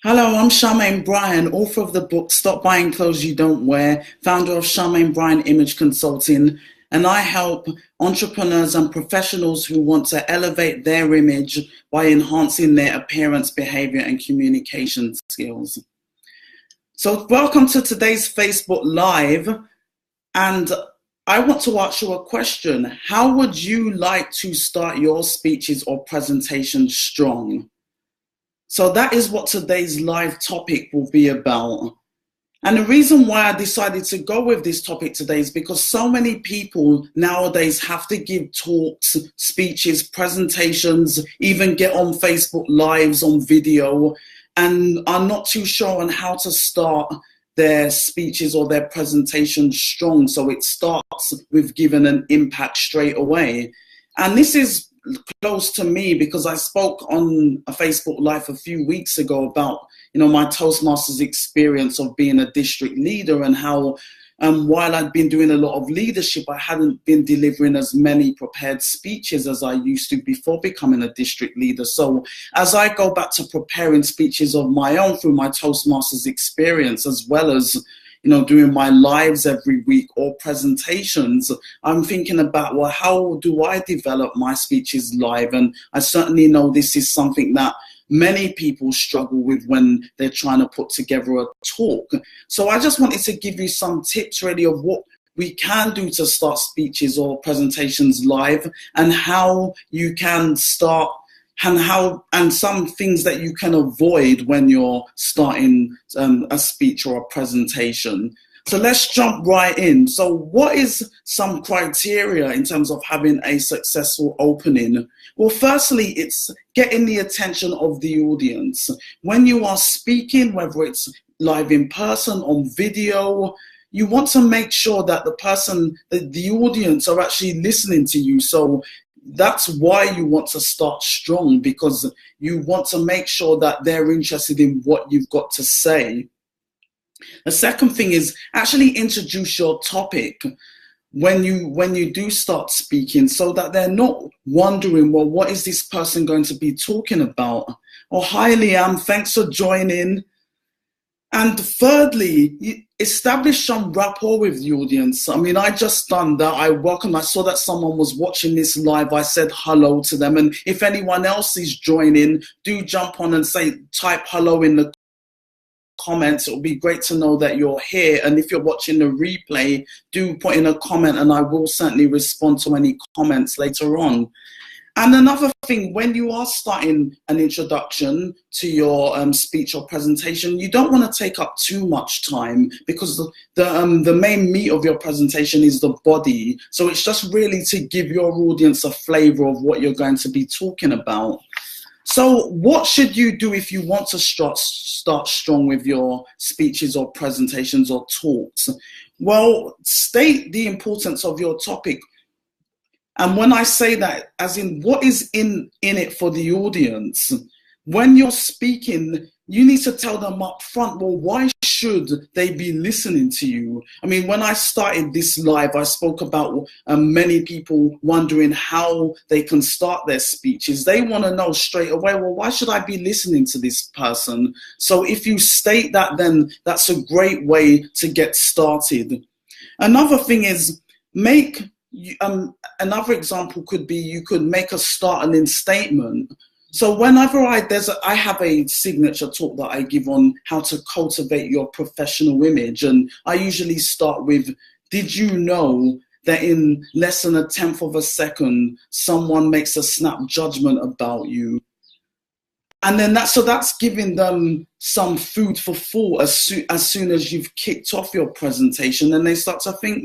Hello, I'm Charmaine Bryan, author of the book Stop Buying Clothes You Don't Wear, founder of Charmaine Bryan Image Consulting, and I help entrepreneurs and professionals who want to elevate their image by enhancing their appearance, behavior, and communication skills. So welcome to today's Facebook Live, and I want to ask you a question. How would you like to start your speeches or presentations strong? So that is what today's live topic will be about. And the reason why I decided to go with this topic today is because so many people nowadays have to give talks, speeches, presentations, even get on Facebook Lives on video, and are not too sure on how to start their speeches or their presentations strong. So it starts with giving an impact straight away. And this is close to me because I spoke on a Facebook Live a few weeks ago about, my Toastmasters experience of being a district leader and how while I'd been doing a lot of leadership, I hadn't been delivering as many prepared speeches as I used to before becoming a district leader. So as I go back to preparing speeches of my own through my Toastmasters experience, as well as doing my lives every week or presentations, I'm thinking about, well, how do I develop my speeches live? And I certainly know this is something that many people struggle with when they're trying to put together a talk. So I just wanted to give you some tips really of what we can do to start speeches or presentations live, and how you can start, and some things that you can avoid when you're starting a speech or a presentation. So let's jump right in. So what is some criteria in terms of having a successful opening? Well, firstly, it's getting the attention of the audience. When you are speaking, whether it's live in person, on video, you want to make sure that the audience are actually listening to you. So that's why you want to start strong, because you want to make sure that they're interested in what you've got to say. The second thing is actually introduce your topic when you do start speaking, so that they're not wondering, well, what is this person going to be talking about? Oh, hi, Liam, thanks for joining. And thirdly, establish some rapport with the audience. I mean, I just done that. I saw that someone was watching this live. I said hello to them. And if anyone else is joining, do jump on and type hello in the comments. It'll be great to know that you're here. And if you're watching the replay, do put in a comment and I will certainly respond to any comments later on. And another thing, when you are starting an introduction to your speech or presentation, you don't want to take up too much time, because the main meat of your presentation is the body. So it's just really to give your audience a flavor of what you're going to be talking about. So what should you do if you want to start strong with your speeches or presentations or talks? Well, state the importance of your topic. And when I say that, as in what is in it for the audience, when you're speaking, you need to tell them up front, well, why should they be listening to you? I mean, when I started this live, I spoke about many people wondering how they can start their speeches. They want to know straight away, well, why should I be listening to this person? So if you state that, then that's a great way to get started. Another thing is another example could be, you could make a startling statement. So whenever I have a signature talk that I give on how to cultivate your professional image, and I usually start with, did you know that in less than 1/10 of a second, someone makes a snap judgment about you? And then that's giving them some food for thought as soon as you've kicked off your presentation, and they start to think,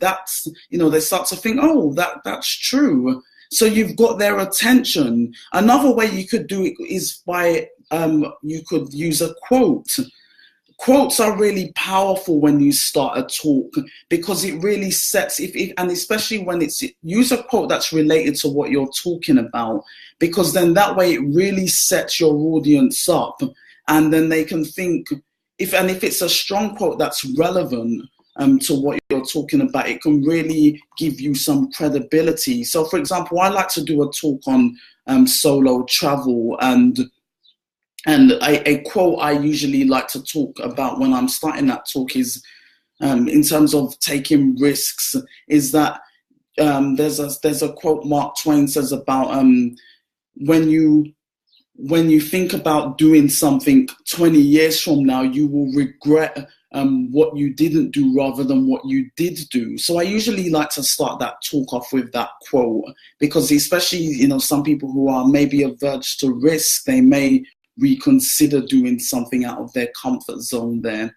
they start to think, oh, that's true. So you've got their attention. Another way you could do it is by, you could use a quote. Quotes are really powerful when you start a talk, because it really sets, and especially when use a quote that's related to what you're talking about, because then that way it really sets your audience up, and then they can think, if it's a strong quote that's relevant to what you're talking about, it can really give you some credibility. So for example, I like to do a talk on solo travel, and And a quote I usually like to talk about when I'm starting that talk is, in terms of taking risks, is that there's a quote Mark Twain says about when you think about doing something 20 years from now, you will regret what you didn't do rather than what you did do. So I usually like to start that talk off with that quote, because especially, some people who are maybe averse to risk, they may reconsider doing something out of their comfort zone there.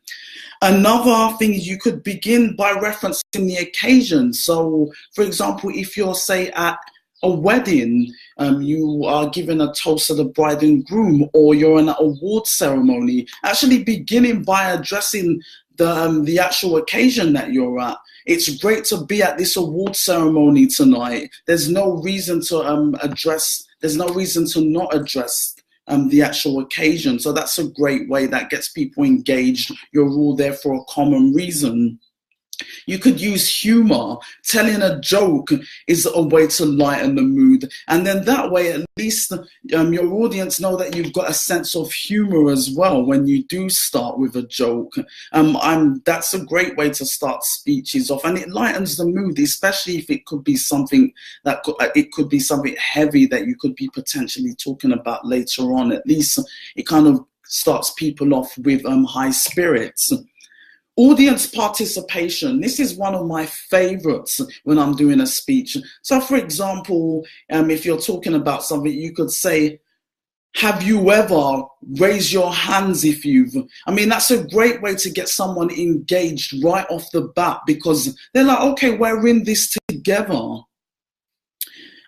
Another thing is you could begin by referencing the occasion. So, for example, if you're, say, at a wedding, you are given a toast to the bride and groom, or you're in an award ceremony, actually beginning by addressing the actual occasion that you're at. It's great to be at this award ceremony tonight. There's no reason to not address the actual occasion. So that's a great way that gets people engaged. You're all there for a common reason. You could use humor. Telling a joke is a way to lighten the mood. And then that way, at least your audience know that you've got a sense of humor as well when you do start with a joke. That's a great way to start speeches off. And it lightens the mood, especially if it could be something heavy that you could be potentially talking about later on. At least it kind of starts people off with high spirits. Audience participation. This is one of my favorites when I'm doing a speech. So, for example, if you're talking about something, you could say, have you ever raised your hands if you've... that's a great way to get someone engaged right off the bat, because they're like, okay, we're in this together.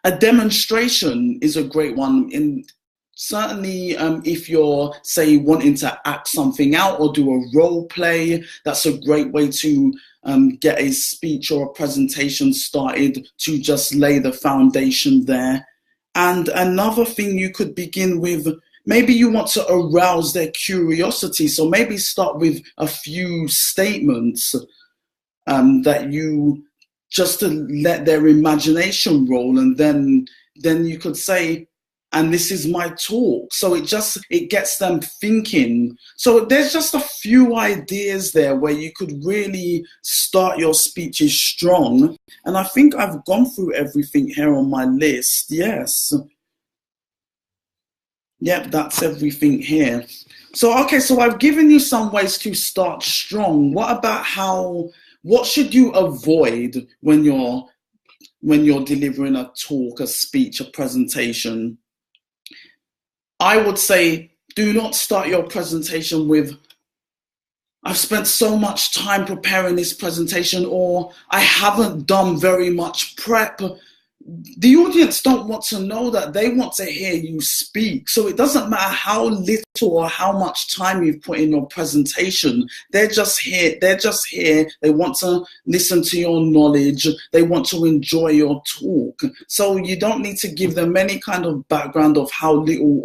A demonstration is a great one. Certainly, if you're, say, wanting to act something out or do a role play, that's a great way to get a speech or a presentation started, to just lay the foundation there. And another thing you could begin with, maybe you want to arouse their curiosity. So maybe start with a few statements that you, just to let their imagination roll, and then you could say, and this is my talk. So it gets them thinking. So there's just a few ideas there where you could really start your speeches strong. And I think I've gone through everything here on my list. Yes. Yep, that's everything here. So, okay, so I've given you some ways to start strong. What about what should you avoid when you're delivering a talk, a speech, a presentation? I would say, do not start your presentation with, I've spent so much time preparing this presentation, or I haven't done very much prep. The audience don't want to know that. They want to hear you speak. So it doesn't matter how little or how much time you've put in your presentation. They're just here. They want to listen to your knowledge. They want to enjoy your talk. So you don't need to give them any kind of background of how little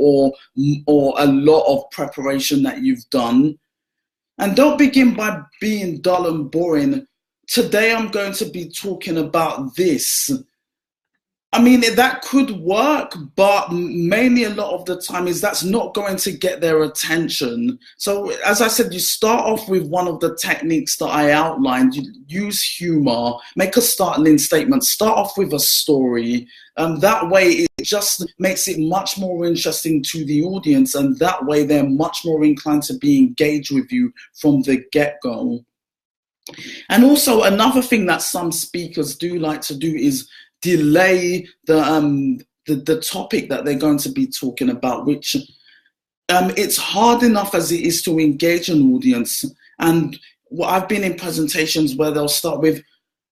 or a lot of preparation that you've done. And don't begin by being dull and boring. Today I'm going to be talking about this. That could work, but mainly a lot of the time that's not going to get their attention. So as I said, you start off with one of the techniques that I outlined. You use humor, make a startling statement, start off with a story. That way it just makes it much more interesting to the audience, and that way they're much more inclined to be engaged with you from the get-go. And also another thing that some speakers do like to do is delay the topic that they're going to be talking about, which it's hard enough as it is to engage an audience. And I've been in presentations where they'll start with,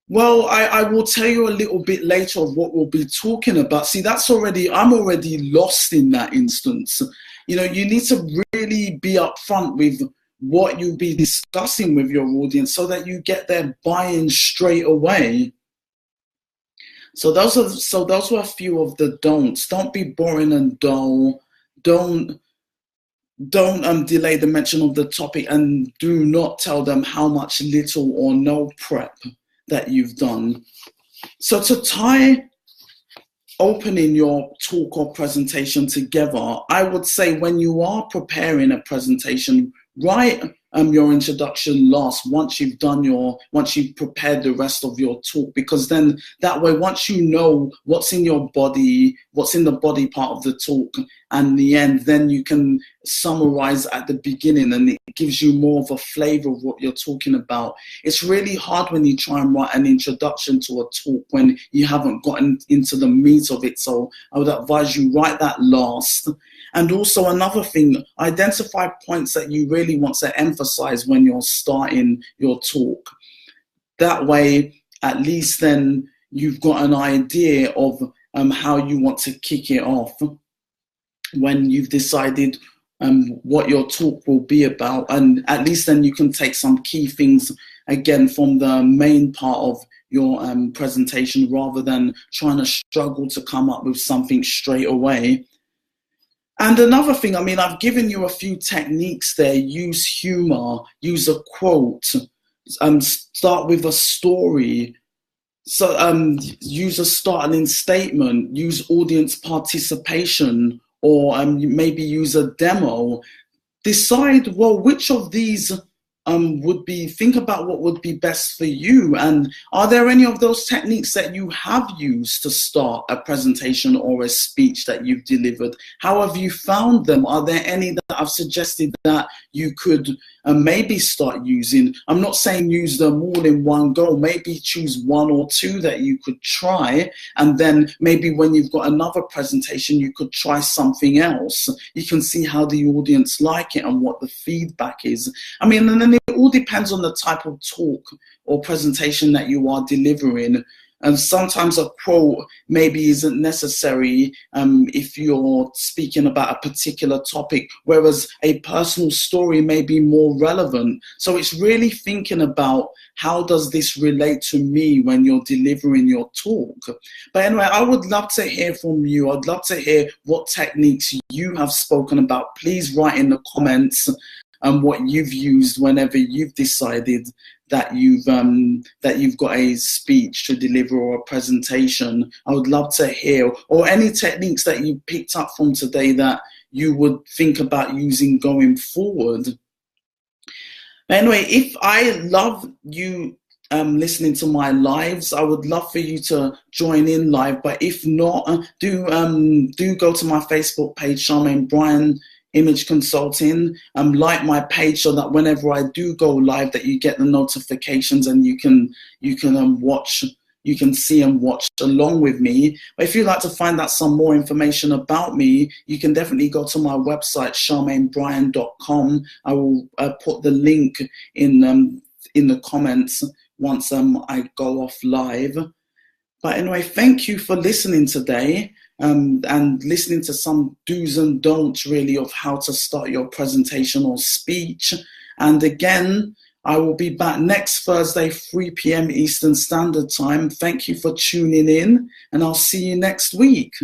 well, I will tell you a little bit later of what we'll be talking about. See, I'm already lost in that instance. You need to really be upfront with what you'll be discussing with your audience so that you get their buy-in straight away. So those were a few of the don'ts. Don't be boring and dull. Don't delay the mention of the topic, and do not tell them how much little or no prep that you've done. So to tie opening your talk or presentation together, I would say when you are preparing a presentation, write your introduction last once you've prepared the rest of your talk, because then that way, once you know what's in your body, what's in the body part of the talk and the end, then you can summarize at the beginning and it gives you more of a flavor of what you're talking about. It's really hard when you try and write an introduction to a talk when you haven't gotten into the meat of it. So I would advise you write that last. And also another thing, identify points that you really want to emphasize when you're starting your talk. That way, at least then you've got an idea of how you want to kick it off when you've decided what your talk will be about. And at least then you can take some key things again from the main part of your presentation rather than trying to struggle to come up with something straight away. And another thing, I mean, I've given you a few techniques there. Use humor, use a quote, start with a story. So use a startling statement, use audience participation, or maybe use a demo. Decide, well, which of these think about what would be best for you. And are there any of those techniques that you have used to start a presentation or a speech that you've delivered? How have you found them? Are there any that I've suggested that you could maybe start using? I'm not saying use them all in one go. Maybe choose one or two that you could try. And then maybe when you've got another presentation, you could try something else. You can see how the audience like it and what the feedback is. I mean, and then it all depends on the type of talk or presentation that you are delivering. And sometimes a quote maybe isn't necessary if you're speaking about a particular topic, whereas a personal story may be more relevant. So it's really thinking about how does this relate to me when you're delivering your talk. But anyway, I would love to hear from you. I'd love to hear what techniques you have spoken about. Please write in the comments what you've used whenever you've decided that you've got a speech to deliver or a presentation. I would love to hear, or any techniques that you picked up from today that you would think about using going forward. Anyway, if I love you listening to my lives, I would love for you to join in live. But if not, do go to my Facebook page, Charmaine Bryan Image Consulting, like my page so that whenever I do go live that you get the notifications and you can see and watch along with me. But if you'd like to find out some more information about me, you can definitely go to my website, charmainebryan.com. I will put the link in the comments once I go off live. But anyway, thank you for listening today. And listening to some do's and don'ts really of how to start your presentation or speech. And again, I will be back next Thursday, 3 p.m. Eastern Standard Time. Thank you for tuning in, and I'll see you next week.